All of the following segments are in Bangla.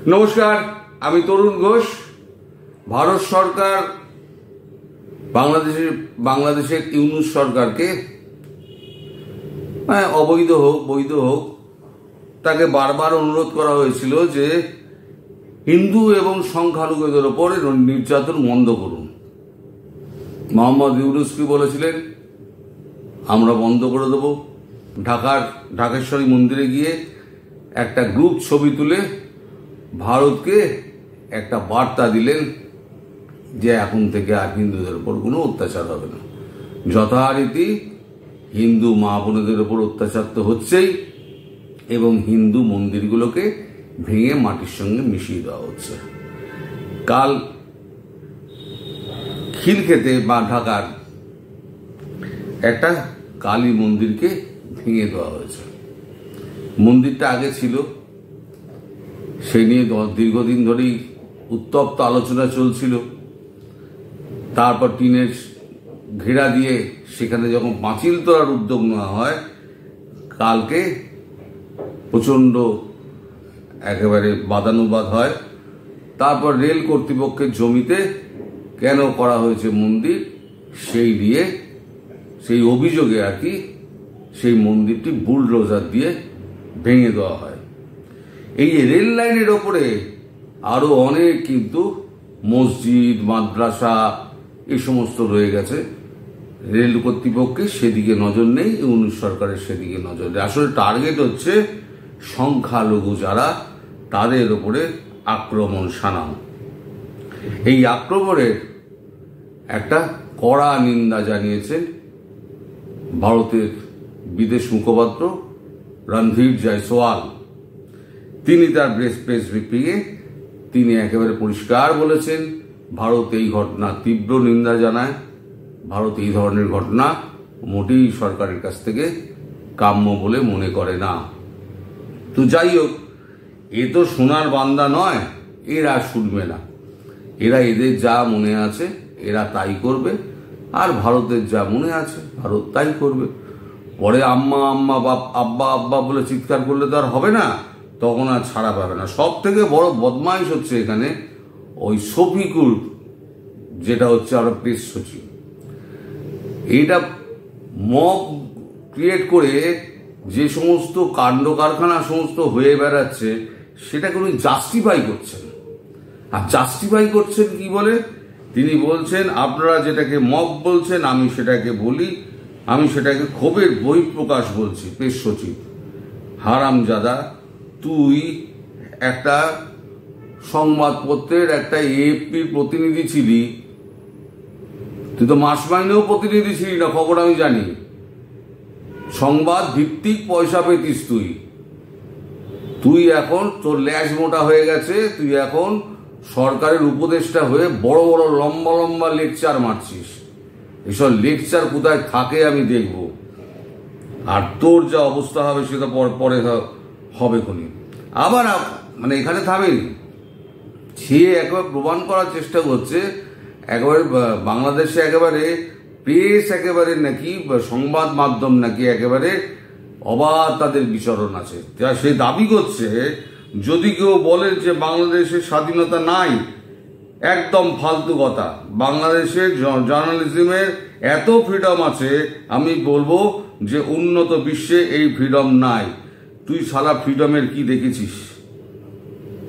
নমস্কার, আমি তরুণ ঘোষ। ভারত সরকার বাংলাদেশের ইউনূস সরকারকে অবৈধ হোক বৈধ হোক তাকে বারবার অনুরোধ করা হয়েছিল যে হিন্দু এবং সংখ্যালঘুদের ওপর নির্যাতন বন্ধ করুন। মোহাম্মদ ইউনূস কি বলেছিলেন? আমরা বন্ধ করে দেব। ঢাকেশ্বরী মন্দিরে গিয়ে একটা গ্রুপ ছবি তুলে ভারতকে একটা বার্তা দিলেন যে এখন থেকে আর হিন্দুদের উপর কোনো অত্যাচার হবে না। যথারীতি হিন্দু মা বোনেদের উপর অত্যাচার তো হচ্ছেই, এবং হিন্দু মন্দিরগুলোকে ভেঙে মাটির সঙ্গে মিশিয়ে দেওয়া হচ্ছে। কাল খিলক্ষেতে বা ঢাকার একটা কালী মন্দিরকে ভেঙে দেওয়া হয়েছে। মন্দিরটা আগে ছিল, সেই নিয়ে দীর্ঘদিন ধরেই উত্তপ্ত আলোচনা চলছিল। তারপর টিনের ঘেরা দিয়ে সেখানে যখন পাঁচিল তোলার উদ্যোগ নেওয়া হয়, কালকে প্রচণ্ড একেবারে বাদানুবাদ হয়। তারপর রেল কর্তৃপক্ষের জমিতে কেন করা হয়েছে মন্দির, সেই নিয়ে সেই অভিযোগে আর কি সেই মন্দিরটি বুলডোজার দিয়ে ভেঙে দেওয়া হয়। এই রেল লাইনের ওপরে আরো অনেক কিন্তু মসজিদ, মাদ্রাসা এই সমস্ত রয়ে গেছে। রেল কর্তৃপক্ষের সেদিকে নজর নেই, ইউনূস সরকারের সেদিকে নজর নেই। আসলে টার্গেট হচ্ছে সংখ্যালঘু যারা, তাদের ওপরে আক্রমণ শানানো। এই আক্রমণের একটা কড়া নিন্দা জানিয়েছেন ভারতের বিদেশ মুখপাত্র রণধীর জয়সওয়াল। তিনি তার প্রেস ব্রিফিংয়ে তিনি একেবারে পরিষ্কার বলেছেন, ভারত এই ঘটনা তীব্র নিন্দা জানায়। ভারত এই ধরনের ঘটনা মোটেই সরকারের কাছ থেকে কাম্য বলে মনে করে না। তো যাই হোক, এ তো সোনার বান্দা নয়, এরা শুনবে না। এদের যা মনে আছে এরা তাই করবে, আর ভারতের যা মনে আছে ভারত তাই করবে। পরে আম্মা আম্মা আব্বা আব্বা বলে চিৎকার করলে তো আর হবে না, তখন আর ছাড়া পাবে না। সব থেকে বড় বদমাইশ হচ্ছে এখানে ওই শফিকুল, যেটা হচ্ছে আরো প্রেস সচিব। এইটা মব ক্রিয়েট করে যে সমস্ত কাণ্ড কারখানা সমস্ত হয়ে বেড়াচ্ছে, সেটাকে উনি জাস্টিফাই করছেন। আর জাস্টিফাই করছেন কি বলে? তিনি বলছেন, আপনারা যেটাকে মব বলছেন আমি সেটাকে বলি, আমি সেটাকে ক্ষোভের বহিঃপ্রকাশ বলছি। প্রেস সচিব হারামজাদা, তুই একটা সংবাদপত্রের একটা এএফপির প্রতিনিধি ছিলি, তুই তো মাস মাইনেও প্রতিনিধি ছিলি না, খবর আমি জানি। সংবাদ ভিত্তিক পয়সা পেতিস তুই এখন তোর ল্যাজ মোটা হয়ে গেছে, তুই এখন সরকারের উপদেষ্টা হয়ে বড় বড় লম্বা লম্বা লেকচার মারছিস। এসব লেকচার কোথায় থাকে আমি দেখব, আর তোর যা অবস্থা হবে সেটা পরে হবে কোনি। আবার মানে এখানে থামেনি, সে একবার প্রমাণ করার চেষ্টা করছে একেবারে বাংলাদেশে একেবারে প্রেস একেবারে নাকি সংবাদ মাধ্যম নাকি একেবারে অবাধ তাদের বিচরণ আছে। সে দাবি করছে যদি কেউ বলে যে বাংলাদেশের স্বাধীনতা নাই, একদম ফালতু কথা। বাংলাদেশের জার্নালিজমের এত ফ্রিডম আছে, আমি বলবো যে উন্নত বিশ্বে এই ফ্রিডম নাই। তুই শালা ফ্রিডমের কি দেখেছিস?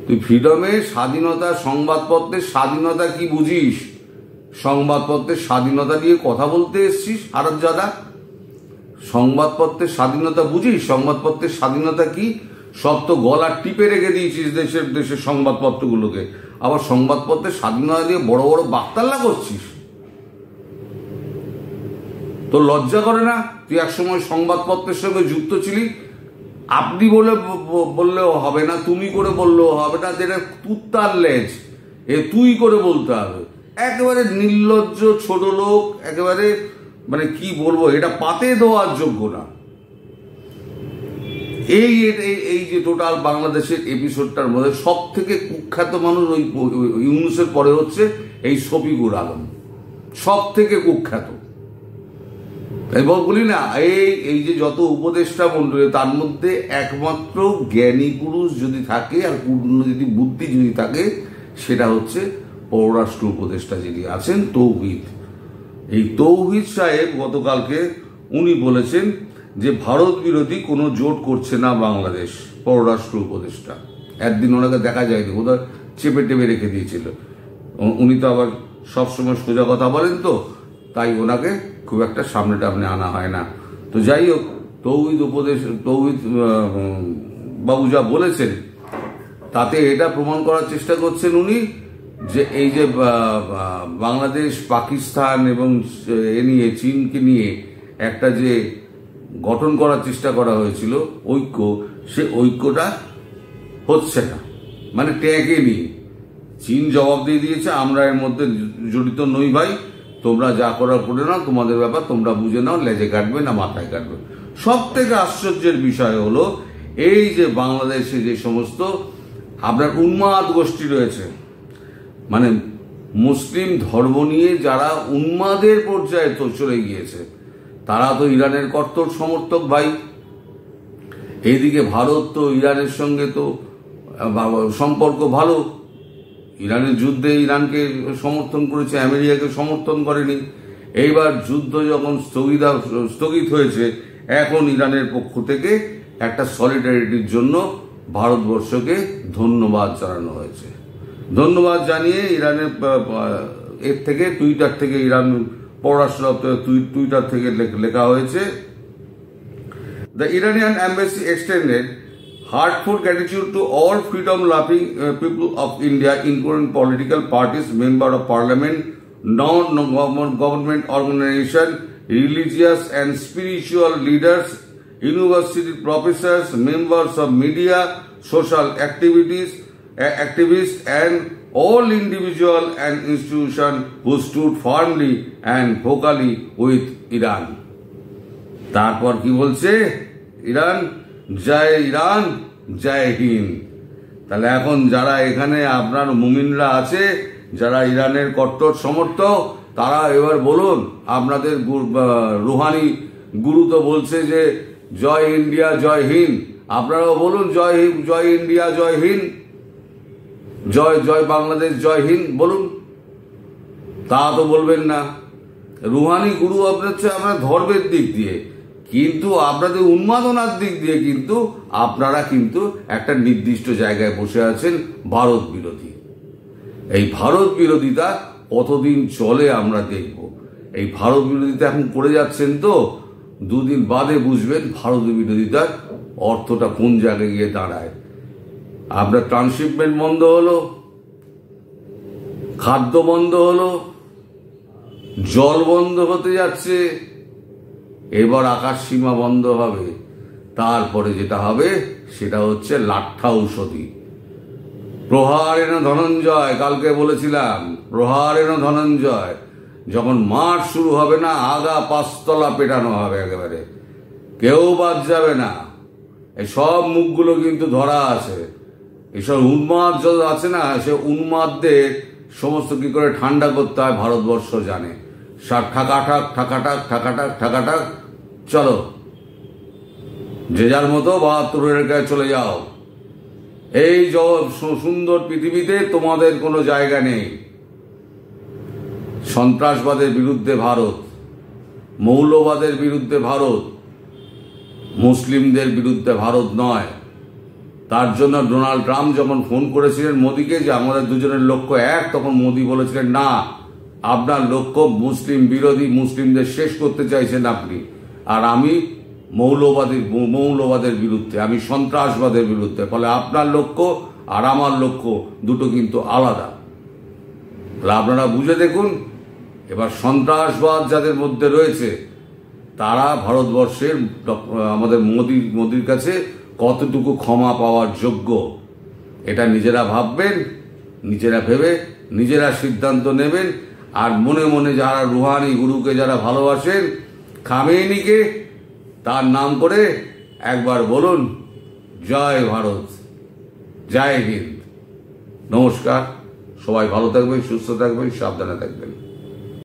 তুই ফ্রিডমের স্বাধীনতা, সংবাদপত্রের স্বাধীনতা কি বুঝিস? সংবাদপত্রের স্বাধীনতা নিয়ে কথা বলতে এসছিস হারামজাদা? সংবাদপত্রের স্বাধীনতা বুঝিস? সংবাদপত্রের স্বাধীনতা কি? সব তো গলা টিপে রেখে দিয়েছিস দেশের সংবাদপত্রগুলোকে। আবার সংবাদপত্রের স্বাধীনতা দিয়ে বড় বড় বাক্তাল্লা করছিস। তোর লজ্জা করে না? তুই একসময় সংবাদপত্রের সঙ্গে যুক্ত ছিলি। আপনি বললেও হবে না, তুমি করে বললেও হবে না, যেটা তুত্তার লেজ, তুই করে বলতে হবে। একেবারে নির্লজ্জ ছোট লোক, একেবারে মানে কি বলবো, এটা পাতে দেওয়ার যোগ্য না। এই যে টোটাল বাংলাদেশের এপিসোডটার মধ্যে সব থেকে কুখ্যাত মানুষ ওই ইউনূসের পরে হচ্ছে এই শফিকুল আলম, সব থেকে কুখ্যাত। এবং বলি না, এই যে যত উপদেষ্টা মন্ডলী, তার মধ্যে একমাত্র জ্ঞানী পুরুষ যদি থাকে আর পূর্ণ যদি বুদ্ধি যদি থাকে, সেটা হচ্ছে পররাষ্ট্র উপদেষ্টা যিনি আছেন তৌহিদ। এই তৌহিদ সাহেব গতকালকে উনি বলেছেন যে ভারত বিরোধী কোনো জোট করছে না বাংলাদেশ, পররাষ্ট্র উপদেষ্টা। একদিন ওনাকে দেখা যায়নি, ওদের চেপে টেপে রেখে দিয়েছিল। উনি তো আবার সবসময় সোজা কথা বলেন, তো তাই ওনাকে খুব একটা সামনে টামনে আনা হয় না। তো যাই হোক, তৌহিদ বাবু যা বলেছেন তাতে এটা প্রমাণ করার চেষ্টা করছেন উনি যে এই যে বাংলাদেশ, পাকিস্তান এবং এ নিয়ে চীনকে নিয়ে একটা যে গঠন করার চেষ্টা করা হয়েছিল ঐক্য, সে ঐক্যটা হচ্ছে না, মানে ট্যাগে নিয়ে চীন জবাব দিয়ে দিয়েছে, আমরা এর মধ্যে জড়িত নই ভাই, তোমরা যা করার করে নাও, তোমাদের ব্যাপার, তোমরা বুঝে নাও, লেজে কাটবে না মাথায় কাটবে। সব থেকে আশ্চর্যের বিষয় হলো এই যে বাংলাদেশে যে সমস্ত আপনার উন্মাদ গোষ্ঠী রয়েছে, মানে মুসলিম ধর্ম নিয়ে যারা উন্মাদের পর্যায়ে তো চলে গিয়েছে, তারা তো ইরানের কট্টর সমর্থক ভাই। এইদিকে ভারত তো ইরানের সঙ্গে তো সম্পর্ক ভালো, ইরানের যুদ্ধে ইরানকে সমর্থন করেছে, আমেরিকাকে সমর্থন করেনি। এইবার যুদ্ধ যখন স্থগিত হয়েছে, এখন ইরানের পক্ষ থেকে একটা সলিডারিটির জন্য ভারতবর্ষকে ধন্যবাদ জানানো হয়েছে। ধন্যবাদ জানিয়ে ইরানের এর থেকে টুইটার থেকে, ইরান পররাষ্ট্র টুইটার থেকে লেখা হয়েছে, the Iranian embassy extended heartfelt gratitude to all freedom-loving people of India, including political parties, members of parliament, non-government organizations, religious and spiritual leaders, university professors, members of media, social activists, and all individuals and institutions who stood firmly and vocally with Iran. তারপর কি বলছে ইরান? জয় হিন্দ। তাহলে এখন যারা এখানে আপনার মুমিনরা আছে, যারা ইরানের কট্টর সমর্থক, তারা এবার বলুন, আপনাদের রুহানি গুরু তো বলছে যে জয় ইন্ডিয়া জয় হিন্দ, আপনারাও বলুন জয় ইন্ডিয়া জয় হিন্দ, জয় বাংলাদেশ জয় হিন্দ বলুন। তা তো বলবেন না। রুহানি গুরু আপনার হচ্ছে আপনার ধর্মের দিক দিয়ে, কিন্তু আপনাদের উন্মাদনার দিক দিয়ে কিন্তু আপনারা কিন্তু একটা নির্দিষ্ট জায়গায় বসে আছেন, ভারত বিরোধী। এই ভারত বিরোধিতা কতদিন চলে আমরা দেখব। এই ভারত বিরোধিতা এখন করে যাচ্ছেন, তো দুদিন বাদে বুঝবেন ভারত বিরোধিতার অর্থটা কোন জায়গায় গিয়ে দাঁড়ায়। আপনার ট্রান্সশিপমেন্ট বন্ধ হলো, খাদ্য বন্ধ হলো, জল বন্ধ হতে যাচ্ছে, এবার আকাশ সীমা বন্ধ হবে। তারপরে যেটা হবে সেটা হচ্ছে লাঠা ঔষধি। প্রহারেণ ধনঞ্জয়, কালকে বলেছিলাম, প্রহারেণ ধনঞ্জয়। যখন মাঠ শুরু হবে না, আগা পাঁচতলা পেটানো হবে, একেবারে কেউ বাদ যাবে না। এই সব মুখগুলো কিন্তু ধরা আছে। এসব উন্মাদ যত আছে না, সে উন্মাদদের সমস্ত কি করে ঠান্ডা করতে হয় ভারতবর্ষ জানে। ঠাকাটাক, চলো যে যার মতো ৭২ গায়ে চলে যাও। এই সুন্দর পৃথিবীতে তোমাদের কোনো জায়গা নেই। সন্ত্রাসবাদের বিরুদ্ধে ভারত, মৌলবাদের বিরুদ্ধে ভারত, মুসলিমদের বিরুদ্ধে ভারত নয়। তার জন্য ডোনাল্ড ট্রাম্প যখন ফোন করেছিলেন মোদিকে যে আমাদের দুজনের লক্ষ্য এক, তখন মোদি বলেছিলেন না, আপনার লক্ষ্য মুসলিম বিরোধী, মুসলিমদের শেষ করতে চাইছেন আপনি, আর আমি মৌলবাদের বিরুদ্ধে, আমি সন্ত্রাসবাদের বিরুদ্ধে। ফলে আপনার লক্ষ্য আর আমার লক্ষ্য দুটো কিন্তু আলাদা। তাহলে আপনারা বুঝে দেখুন, এবার সন্ত্রাসবাদ যাদের মধ্যে রয়েছে তারা ভারতবর্ষের আমাদের মোদির কাছে কতটুকু ক্ষমা পাওয়ার যোগ্য, এটা নিজেরা ভাববেন, নিজেরা ভেবে নিজেরা সিদ্ধান্ত নেবেন। আর মনে মনে যারা রুহানি গুরুকে যারা ভালোবাসেন, খামেনিকে, তার নাম করে একবার বলুন জয় ভারত, জয় হিন্দ। নমস্কার, সবাই ভালো থাকবেন, সুস্থ থাকবেন, সাবধানে থাকবেন।